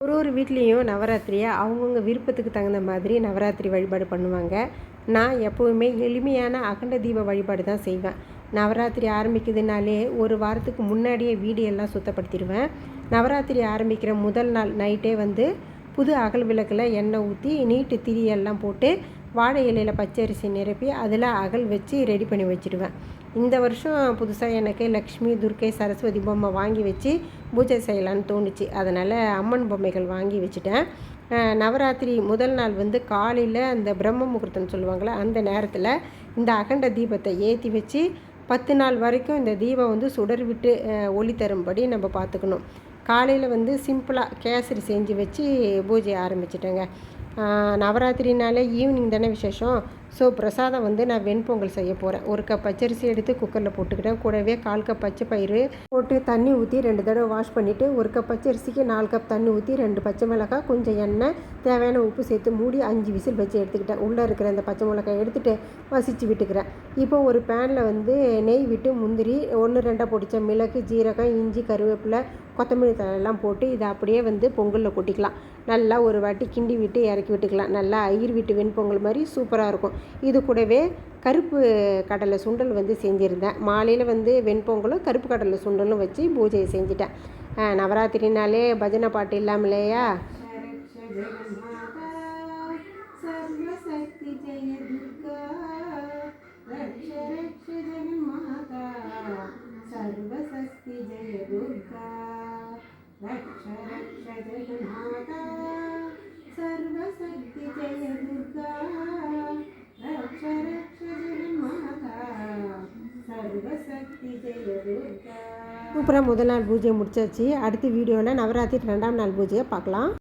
ஒரு வீட்லேயும் நவராத்திரியை அவங்கவுங்க விருப்பத்துக்கு தகுந்த மாதிரி நவராத்திரி வழிபாடு பண்ணுவாங்க. நான் எப்போவுமே எளிமையான அகண்ட தீப வழிபாடு தான் செய்வேன். நவராத்திரி ஆரம்பிக்குதுனாலே ஒரு வாரத்துக்கு முன்னாடியே வீடு எல்லாம் சுத்தப்படுத்திடுவேன். நவராத்திரி ஆரம்பிக்கிற முதல் நாள் நைட்டே புது அகல் விளக்கில் எண்ணெய் ஊற்றி நீட்டு திரியெல்லாம் போட்டு வாழை இலையில் பச்சரிசி நிரப்பி அதில் அகல் வச்சு ரெடி பண்ணி வச்சுடுவேன். இந்த வருஷம் புதுசாக எனக்கு லக்ஷ்மி, துர்க்கை, சரஸ்வதி பொம்மை வாங்கி வச்சு பூஜை செய்யலான்னு தோணுச்சு. அதனால் அம்மன் பொம்மைகள் வாங்கி வச்சுட்டேன். நவராத்திரி முதல் நாள் காலையில் அந்த பிரம்ம முகூர்த்தம்னு சொல்லுவாங்களே அந்த நேரத்தில் இந்த அகண்ட தீபத்தை ஏற்றி வச்சு 10 நாள் வரைக்கும் இந்த தீபம் சுடர் விட்டு ஒளி தரும்படி நம்ம பார்த்துக்கணும். காலையில் சிம்பிளாக கேசரி செஞ்சு வச்சு பூஜை ஆரம்பிச்சிட்டேங்க. நவராத்திரினாலே ஈவினிங் தானே விசேஷம். ஸோ பிரசாதம் நான் வெண்பொங்கல் செய்ய போகிறேன். 1 கப் பச்சரிசி எடுத்து குக்கரில் போட்டுக்கிட்டேன். கூடவே 1/4 கப் பச்சை பயிறு போட்டு தண்ணி ஊற்றி 2 தடவை வாஷ் பண்ணிவிட்டு 1 கப் பச்சரிசிக்கு 4 கப் தண்ணி ஊற்றி 2 பச்சை மிளகாய், கொஞ்சம் எண்ணெய், தேவையான உப்பு சேர்த்து மூடி 5 விசில் வச்சு எடுத்துக்கிட்டேன். உள்ளே இருக்கிற அந்த பச்சை மிளகாய் எடுத்துகிட்டு வசித்து விட்டுக்கிறேன். இப்போ ஒரு பேனில் நெய் விட்டு முந்திரி 1-2 பொடிச்ச மிளகு, ஜீரகம், இஞ்சி, கருவேப்பிலை, கொத்தமல்லி தழையெல்லாம் போட்டு இதை அப்படியே பொங்கலில் கொட்டிக்கலாம். நல்லா ஒரு வாட்டி கிண்டி விட்டு இறக்கி விட்டுக்கலாம். நல்லா ஐயர் வீட்டு வெண்பொங்கல் மாதிரி சூப்பராக இருக்கும். இது கூடவே கருப்பு கடலை சுண்டல் செஞ்சுருந்தேன். மாலையில் வெண்பொங்கலும் கருப்பு கடலை சுண்டலும் வச்சு பூஜையை செஞ்சுட்டேன். நவராத்திரினாலே பஜனை பாட்டு இல்லாமலையா. सर्वशक्ति जय दुर्गा रक्ष रक्ष जगन्माता सर्वशक्ति जय दुर्गा रक्ष रक्ष जगन्माता सर्वशक्ति जय दुर्गा. சூப்பராக முதல் நாள் பூஜையை முடிச்சாச்சு. அடுத்த வீடியோவில் நவராத்திரி 2ஆம் நாள் பூஜையை பார்க்கலாம்.